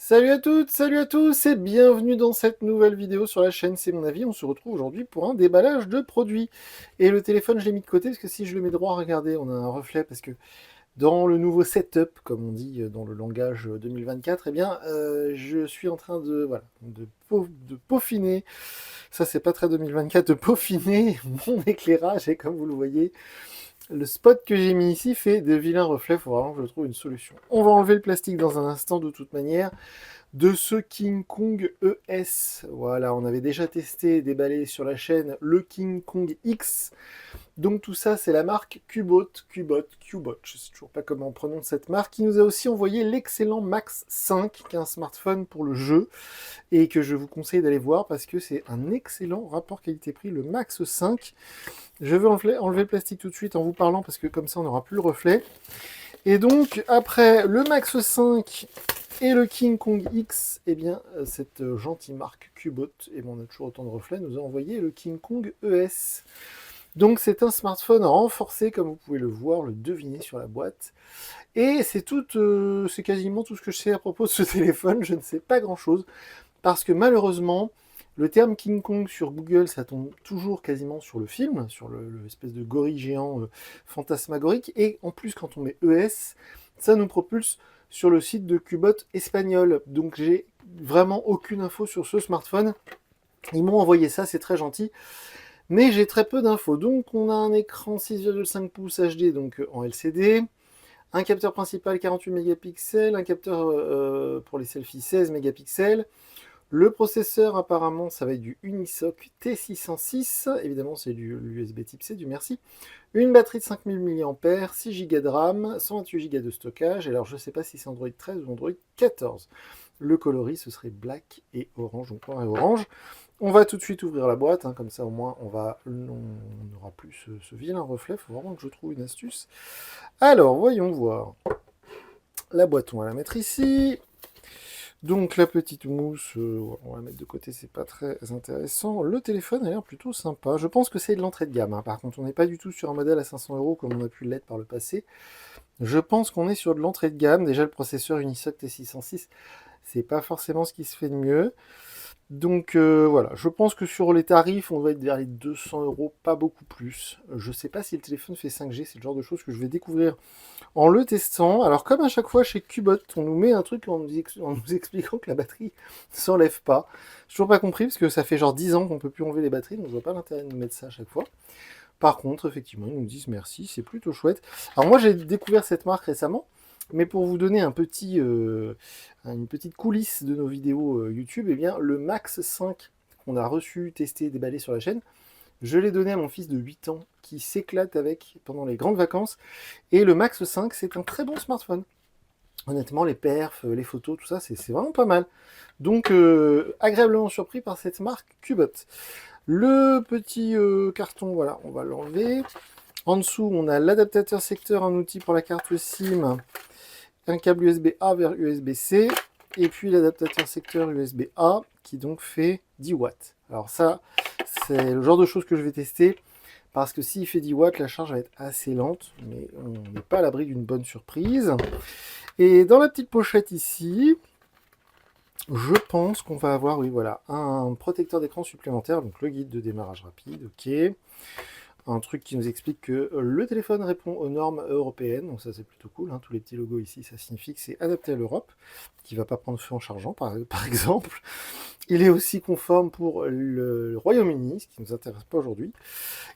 Salut à toutes, salut à tous et bienvenue dans cette nouvelle vidéo sur la chaîne C'est mon avis. On se retrouve aujourd'hui pour un déballage de produits. Et le téléphone, je l'ai mis de côté parce que si je le mets droit, regardez, on a un reflet parce que dans le nouveau setup, comme on dit dans le langage 2024, eh bien, je suis en train de, voilà, de peaufiner, ça c'est pas très 2024, de peaufiner mon éclairage et comme vous le voyez, le spot que j'ai mis ici fait de vilains reflets, il faut vraiment que je trouve une solution. On va enlever le plastique dans un instant de toute manière de ce King Kong ES. Voilà, on avait déjà testé et déballé sur la chaîne le King Kong X. Donc tout ça, c'est la marque Cubot, je sais toujours pas comment on prononce cette marque, qui nous a aussi envoyé l'excellent Max 5, qui est un smartphone pour le jeu, et que je vous conseille d'aller voir parce que c'est un excellent rapport qualité-prix, le Max 5. Je vais enlever le plastique tout de suite en vous parlant parce que comme ça on n'aura plus le reflet. Et donc, après le Max 5 et le King Kong X, eh bien, cette gentille marque Cubot, et bon, on a toujours autant de reflets, nous a envoyé le King Kong ES. Donc, c'est un smartphone renforcé, comme vous pouvez le voir, le deviner sur la boîte. Et c'est quasiment tout ce que je sais à propos de ce téléphone. Je ne sais pas grand-chose, parce que malheureusement, le terme King Kong sur Google, ça tombe toujours quasiment sur le film, sur l'espèce de gorille géant fantasmagorique. Et en plus, quand on met ES, ça nous propulse sur le site de Cubot espagnol. Donc j'ai vraiment aucune info sur ce smartphone. Ils m'ont envoyé ça, c'est très gentil. Mais j'ai très peu d'infos. Donc on a un écran 6,5 pouces HD donc en LCD. Un capteur principal 48 mégapixels, un capteur pour les selfies 16 mégapixels, le processeur, apparemment, ça va être du Unisoc T606. Évidemment, c'est du l'USB type C, du merci. Une batterie de 5000 mAh, 6 Go de RAM, 128 Go de stockage. Alors, je ne sais pas si c'est Android 13 ou Android 14. Le coloris, ce serait black et orange, donc noir et orange. On va tout de suite ouvrir la boîte, hein, comme ça au moins on n'aura plus ce vilain reflet. Il faut vraiment que je trouve une astuce. Alors, voyons voir. La boîte, on va la mettre ici. Donc la petite mousse, on va la mettre de côté, c'est pas très intéressant. Le téléphone a l'air plutôt sympa. Je pense que c'est de l'entrée de gamme, hein. Par contre, on n'est pas du tout sur un modèle à 500 euros comme on a pu l'être par le passé. Je pense qu'on est sur de l'entrée de gamme. Déjà, le processeur Unisoc T606, c'est pas forcément ce qui se fait de mieux. Donc voilà, je pense que sur les tarifs, on va être vers les 200 euros, pas beaucoup plus. Je sais pas si le téléphone fait 5G, c'est le genre de choses que je vais découvrir en le testant. Alors comme à chaque fois chez Cubot, on nous met un truc en nous expliquant que la batterie ne s'enlève pas. J'ai toujours pas compris, parce que ça fait genre 10 ans qu'on peut plus enlever les batteries, donc je vois pas l'intérêt de nous mettre ça à chaque fois. Par contre, effectivement, ils nous disent merci, c'est plutôt chouette. Alors moi, j'ai découvert cette marque récemment, mais pour vous donner une petite coulisse de nos vidéos YouTube, eh bien, le Max 5 qu'on a reçu, testé, déballé sur la chaîne, je l'ai donné à mon fils de 8 ans qui s'éclate avec pendant les grandes vacances. Et le Max 5, c'est un très bon smartphone. Honnêtement, les perfs, les photos, tout ça, c'est vraiment pas mal. Donc, agréablement surpris par cette marque Cubot. Le petit carton, voilà, on va l'enlever. En dessous, on a l'adaptateur secteur, un outil pour la carte SIM, un câble USB-A vers USB-C, et puis l'adaptateur secteur USB-A, qui donc fait 10 watts. Alors ça, c'est le genre de choses que je vais tester, parce que s'il fait 10 watts, la charge va être assez lente, mais on n'est pas à l'abri d'une bonne surprise. Et dans la petite pochette ici, je pense qu'on va avoir, oui voilà, un protecteur d'écran supplémentaire, donc le guide de démarrage rapide, ok. Un truc qui nous explique que le téléphone répond aux normes européennes, donc ça c'est plutôt cool, hein. Tous les petits logos ici, ça signifie que c'est adapté à l'Europe, qui ne va pas prendre feu en chargeant par exemple. Il est aussi conforme pour le Royaume-Uni, ce qui ne nous intéresse pas aujourd'hui.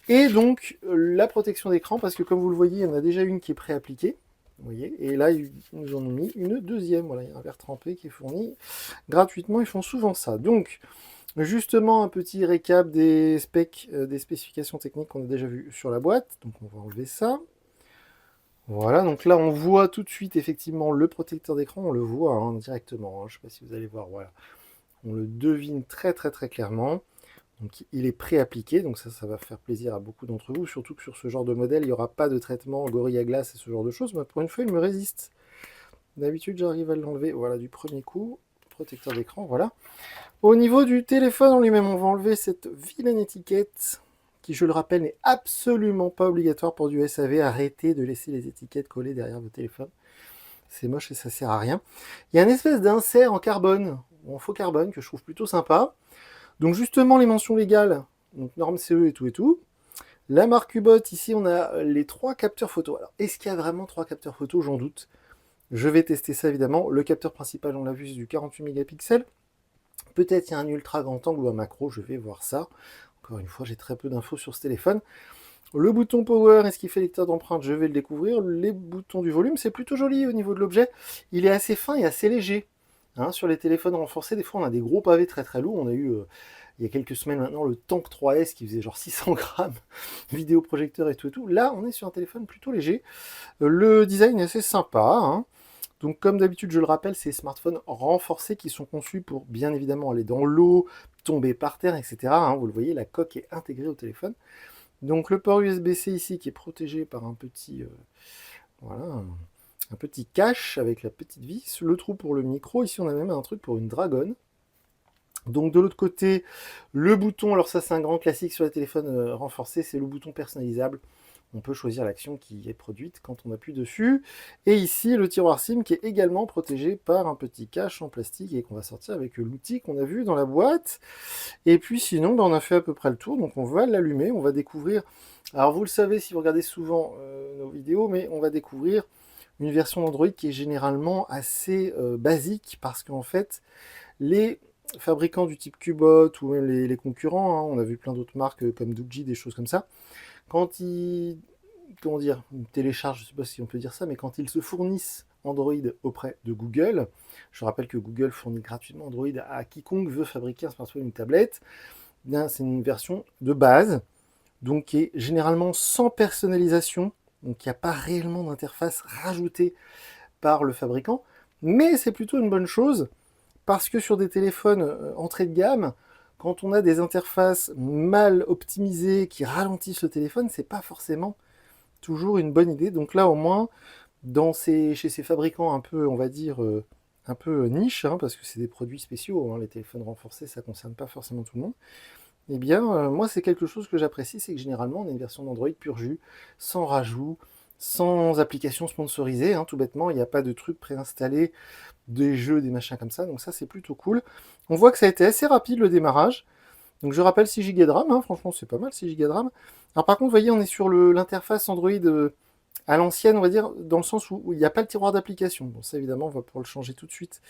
Et donc la protection d'écran, parce que comme vous le voyez, il y en a déjà une qui est pré-appliquée. Vous voyez, et là, ils nous en ont mis une deuxième. Voilà, il y a un verre trempé qui est fourni gratuitement. Ils font souvent ça. Donc, justement, un petit récap des specs, des spécifications techniques qu'on a déjà vues sur la boîte. Donc, on va enlever ça. Voilà, donc là, on voit tout de suite, effectivement, le protecteur d'écran. On le voit hein, directement. Hein. Je ne sais pas si vous allez voir. Voilà. On le devine très, très, très clairement. Donc il est pré-appliqué, donc ça va faire plaisir à beaucoup d'entre vous, surtout que sur ce genre de modèle, il n'y aura pas de traitement Gorilla Glass et ce genre de choses, mais pour une fois, il me résiste. D'habitude, j'arrive à l'enlever, voilà, du premier coup, protecteur d'écran, voilà. Au niveau du téléphone en lui-même, on va enlever cette vilaine étiquette, qui, je le rappelle, n'est absolument pas obligatoire pour du SAV. Arrêtez de laisser les étiquettes collées derrière vos téléphones. c'est moche et ça sert à rien. Il y a une espèce d'insert en carbone, en faux carbone, que je trouve plutôt sympa. Donc justement, les mentions légales, donc norme CE et tout et tout. La marque Ubot, ici, on a les 3 capteurs photo. Alors, est-ce qu'il y a vraiment 3 capteurs photo? J'en doute. Je vais tester ça, évidemment. Le capteur principal, on l'a vu, c'est du 48 mégapixels. Peut-être il y a un ultra grand angle ou un macro, je vais voir ça. Encore une fois, j'ai très peu d'infos sur ce téléphone. Le bouton Power, est-ce qu'il fait lecteur d'empreintes? Je vais le découvrir. Les boutons du volume, c'est plutôt joli au niveau de l'objet. Il est assez fin et assez léger. Hein, sur les téléphones renforcés, des fois, on a des gros pavés très très lourds. On a eu, il y a quelques semaines maintenant, le Tank 3S qui faisait genre 600 grammes, vidéoprojecteur et tout et tout. Là, on est sur un téléphone plutôt léger. Le design est assez sympa. Hein. Donc, comme d'habitude, je le rappelle, c'est des smartphones renforcés qui sont conçus pour, bien évidemment, aller dans l'eau, tomber par terre, etc. Hein, vous le voyez, la coque est intégrée au téléphone. Donc, le port USB-C ici qui est protégé par un petit, voilà, un petit cache avec la petite vis. Le trou pour le micro. Ici, on a même un truc pour une dragonne. Donc, de l'autre côté, le bouton, alors ça, c'est un grand classique sur les téléphones renforcés, c'est le bouton personnalisable. On peut choisir l'action qui est produite quand on appuie dessus. Et ici, le tiroir SIM qui est également protégé par un petit cache en plastique et qu'on va sortir avec l'outil qu'on a vu dans la boîte. Et puis sinon, on a fait à peu près le tour. Donc on va l'allumer, on va découvrir... Alors vous le savez si vous regardez souvent nos vidéos, mais on va découvrir une version d'Android qui est généralement assez basique parce qu'en fait, les fabricants du type Qbot ou même les concurrents, hein, on a vu plein d'autres marques comme Doogee, des choses comme ça, quand ils, comment dire, téléchargent, je ne sais pas si on peut dire ça, mais quand ils se fournissent Android auprès de Google, je rappelle que Google fournit gratuitement Android à quiconque veut fabriquer un smartphone ou une tablette, bien c'est une version de base, donc qui est généralement sans personnalisation, donc il n'y a pas réellement d'interface rajoutée par le fabricant, mais c'est plutôt une bonne chose, parce que sur des téléphones entrée de gamme, quand on a des interfaces mal optimisées qui ralentissent le téléphone, c'est pas forcément toujours une bonne idée. Donc là, au moins, chez ces fabricants un peu, on va dire, un peu niche, hein, parce que c'est des produits spéciaux, hein, les téléphones renforcés, ça ne concerne pas forcément tout le monde. Eh bien, moi, c'est quelque chose que j'apprécie, c'est que généralement, on a une version d'Android pur jus, sans rajout, sans application sponsorisée, hein, tout bêtement, il n'y a pas de trucs préinstallés, des jeux, des machins comme ça, donc ça, c'est plutôt cool. On voit que ça a été assez rapide, le démarrage. Donc je rappelle 6 Go de RAM, hein, franchement, c'est pas mal, 6 Go de RAM. Alors par contre, vous voyez, on est sur l'interface Android à l'ancienne, on va dire, dans le sens où il n'y a pas le tiroir d'application. Bon, ça, évidemment, on va pouvoir le changer tout de suite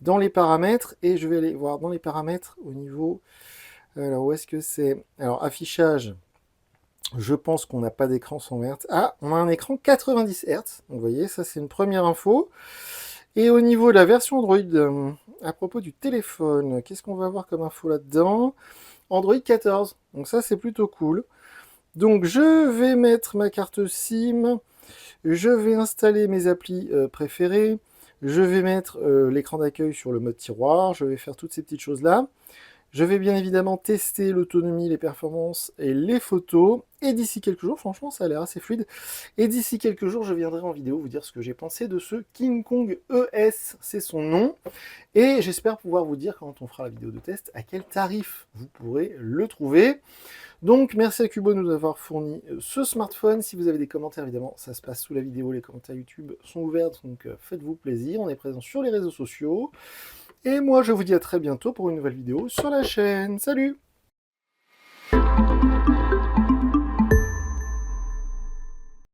dans les paramètres, et je vais aller voir dans les paramètres au niveau... Alors, où est-ce que c'est? Alors, affichage, je pense qu'on n'a pas d'écran 100 Hz. Ah, on a un écran 90 Hz. Donc, vous voyez, ça, c'est une première info. Et au niveau de la version Android, à propos du téléphone, qu'est-ce qu'on va avoir comme info là-dedans? Android 14. Donc ça, c'est plutôt cool. Donc, je vais mettre ma carte SIM. Je vais installer mes applis préférées. Je vais mettre l'écran d'accueil sur le mode tiroir. Je vais faire toutes ces petites choses-là. Je vais bien évidemment tester l'autonomie, les performances et les photos. Et d'ici quelques jours, franchement, ça a l'air assez fluide. Et d'ici quelques jours, je viendrai en vidéo vous dire ce que j'ai pensé de ce King Kong ES, c'est son nom. Et j'espère pouvoir vous dire, quand on fera la vidéo de test, à quel tarif vous pourrez le trouver. Donc, merci à Cubo de nous avoir fourni ce smartphone. Si vous avez des commentaires, évidemment, ça se passe sous la vidéo. Les commentaires YouTube sont ouverts, donc faites-vous plaisir. On est présent sur les réseaux sociaux. Et moi, je vous dis à très bientôt pour une nouvelle vidéo sur la chaîne. Salut!